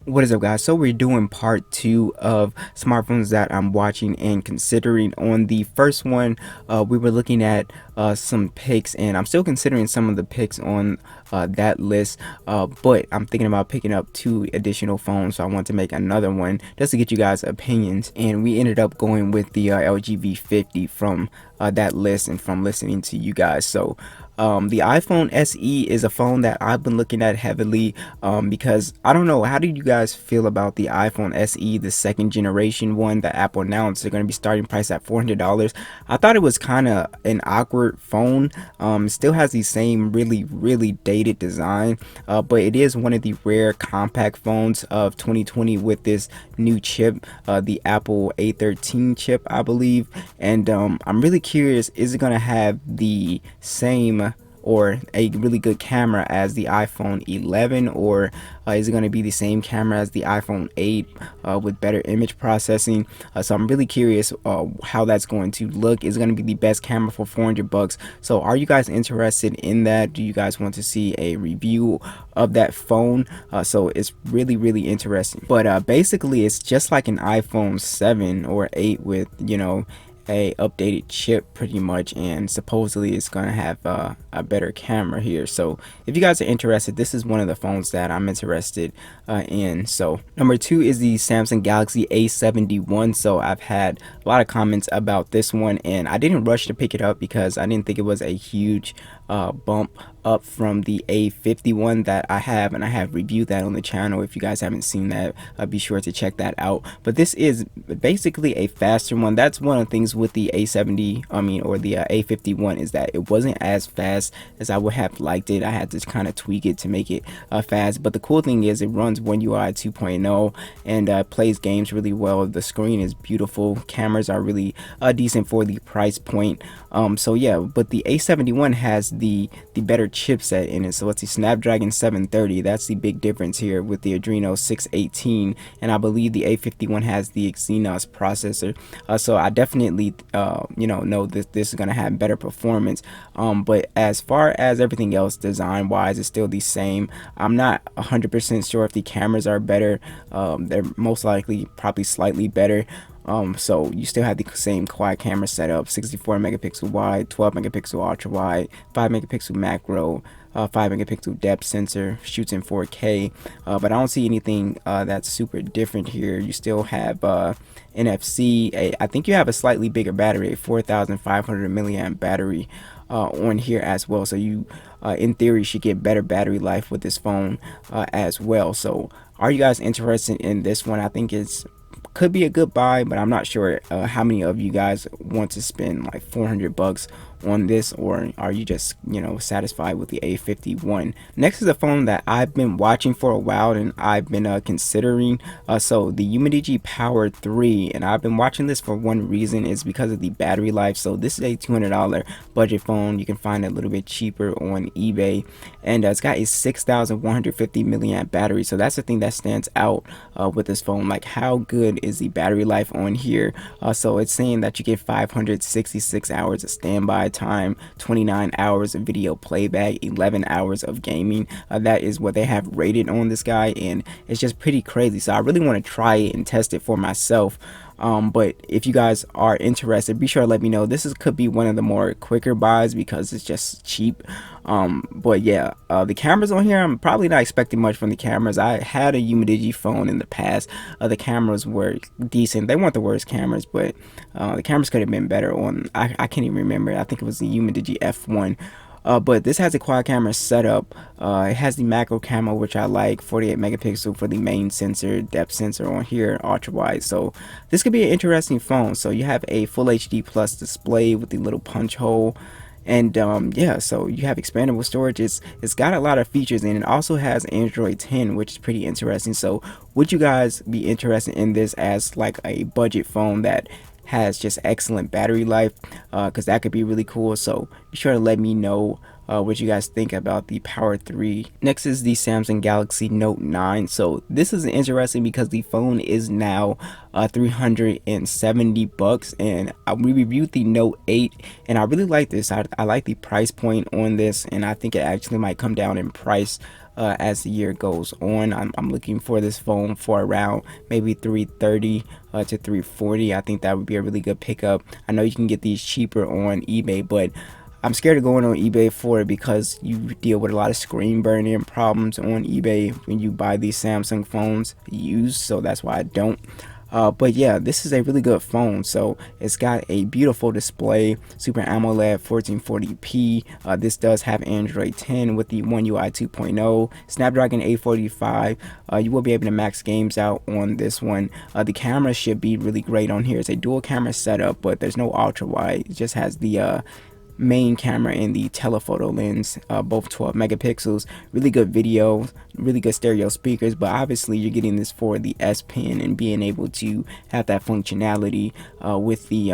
What is up, guys? So we're doing part two of smartphones that I'm watching and considering. On the first one, we were looking at some picks, and I'm still considering some of the picks on that list, but I'm thinking about picking up two additional phones, so I want to make another one just to get you guys opinions. And we ended up going with the LG V50 from that list and from listening to you guys. So the iPhone SE is a phone that I've been looking at heavily, because I don't know, how do you guys feel about the iPhone SE, the second generation one that Apple announced? They're going to be starting price at $400. I thought it was kind of an awkward phone. Still has the same really dated design, but it is one of the rare compact phones of 2020 with this new chip, the Apple A13 chip, I believe. And I'm really curious, is it going to have the same or a really good camera as the iPhone 11, or is it going to be the same camera as the iPhone 8 with better image processing? So I'm really curious how that's going to look. Is it going to be the best camera for $400? So are you guys interested in that? Do you guys want to see a review of that phone? So it's really interesting. But basically it's just like an iPhone 7 or 8 with, you know, a updated chip pretty much, and supposedly it's gonna have a better camera here. So if you guys are interested, this is one of the phones that I'm interested in. So number two is the Samsung Galaxy A71. So I've had a lot of comments about this one, and I didn't rush to pick it up because I didn't think it was a huge bump up from the A51 that I have, and I have reviewed that on the channel. If you guys haven't seen that, be sure to check that out. But this is basically a faster one. That's one of the things with the A70, or the A51, is that it wasn't as fast as I would have liked it. I had to kind of tweak it to make it fast. But the cool thing is it runs One UI 2.0 and plays games really well. The screen is beautiful. Cameras are really decent for the price point. So yeah, but the A71 has the better chipset in it. So it's the Snapdragon 730. That's the big difference here with the Adreno 618, and I believe the A51 has the Exynos processor. So I definitely know that this is going to have better performance. But as far as everything else design wise, it's still the same. I'm not 100% sure if the cameras are better. They're most likely probably slightly better. So you still have the same quad camera setup: 64 megapixel wide, 12 megapixel ultra wide, 5 megapixel macro, 5 megapixel depth sensor, shoots in 4K. But I don't see anything that's super different here. You still have NFC. I think you have a slightly bigger battery, a 4,500 milliamp battery on here as well. So you in theory should get better battery life with this phone as well. So are you guys interested in this one? I think it's could be a good buy, but I'm not sure how many of you guys want to spend like $400 on this, or are you just satisfied with the A51? Next is a phone that I've been watching for a while and I've been considering. So the UMIDIGI Power 3, and I've been watching this for one reason, is because of the battery life. So this is a $200 budget phone. You can find it a little bit cheaper on eBay, and it's got a 6,150 milliamp battery. So that's the thing that stands out with this phone. Like, how good is the battery life on here? So it's saying that you get 566 hours of standby time, 29 hours of video playback, 11 hours of gaming. That is what they have rated on this guy, and it's just pretty crazy. So I really want to try it and test it for myself. But if you guys are interested, be sure to let me know. This could be one of the more quicker buys because it's just cheap. But yeah, the cameras on here, I'm probably not expecting much from the cameras. I had a UMIDIGI phone in the past. The cameras were decent. They weren't the worst cameras, but the cameras could have been better on, I can't even remember. I think it was the UMIDIGI F1. But this has a quad camera setup. It has the macro camera, which I like, 48 megapixel for the main sensor, depth sensor on here, ultra wide. So this could be an interesting phone. So you have a full HD plus display with the little punch hole. And yeah, so you have expandable storage. It's got a lot of features, and it also has Android 10, which is pretty interesting. So would you guys be interested in this as like a budget phone that has just excellent battery life? Because that could be really cool. So be sure to let me know what you guys think about the Power 3. Next is the Samsung Galaxy Note 9. So this is interesting because the phone is now $370, and we reviewed the Note 8, and I really like this. I like the price point on this, and I think it actually might come down in price as the year goes on. I'm looking for this phone for around maybe 330 to 340. I think that would be a really good pickup. I know you can get these cheaper on eBay, but I'm scared of going on eBay for it because you deal with a lot of screen burning problems on eBay when you buy these Samsung phones used, so that's why I don't. But yeah, this is a really good phone. So it's got a beautiful display, Super AMOLED 1440p. This does have Android 10 with the One UI 2.0, Snapdragon 845. You will be able to max games out on this one. The camera should be really great on here. It's a dual camera setup, but there's no ultra wide. It just has the main camera and the telephoto lens, both 12 megapixels. Really good video, really good stereo speakers, but obviously you're getting this for the S Pen and being able to have that functionality with the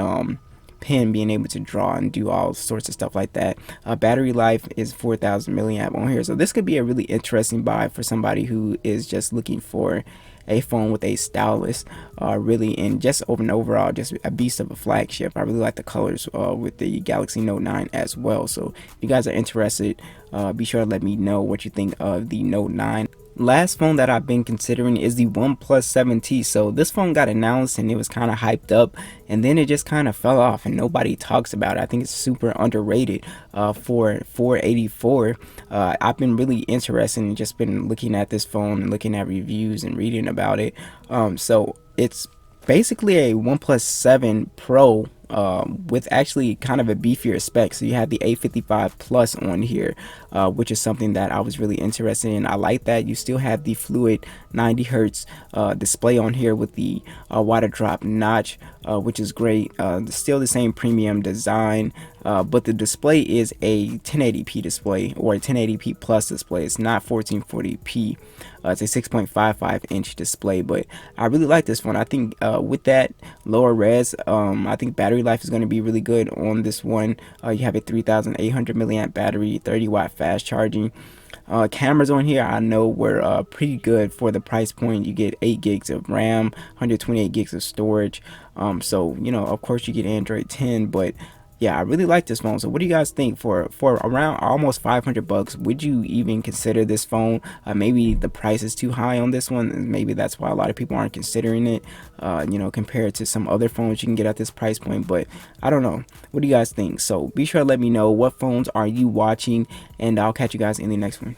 pen being able to draw and do all sorts of stuff like that. Battery life is 4,000 milliamp on here, so this could be a really interesting buy for somebody who is just looking for a phone with a stylus, really, and just overall just a beast of a flagship. I really like the colors with the Galaxy Note 9 as well. So if you guys are interested, be sure to let me know what you think of the Note 9. Last phone that I've been considering is the OnePlus 7T. So this phone got announced and it was kind of hyped up, and then it just kind of fell off and nobody talks about it. I think it's super underrated for 484. I've been really interested and just been looking at this phone and looking at reviews and reading about it. So it's basically a OnePlus 7 Pro with actually kind of a beefier spec. So you have the A55 Plus on here, which is something that I was really interested in. I like that. You still have the fluid 90 hertz display on here with the water drop notch, which is great. Still the same premium design, but the display is a 1080p display, or a 1080p plus display. It's not 1440p. It's a 6.55 inch display, but I really like this one. I think with that lower res, I think battery life is going to be really good on this one. You have a 3,800 milliamp battery, 30-watt fast charging. Cameras on here I know were pretty good for the price point. You get 8 gigs of RAM, 128 gigs of storage. So you know, of course you get Android 10, but yeah, I really like this phone. So what do you guys think? For around almost 500 bucks, would you even consider this phone? Maybe the price is too high on this one, and maybe that's why a lot of people aren't considering it, you know, compared to some other phones you can get at this price point. But I don't know, what do you guys think? So be sure to let me know, what phones are you watching, and I'll catch you guys in the next one.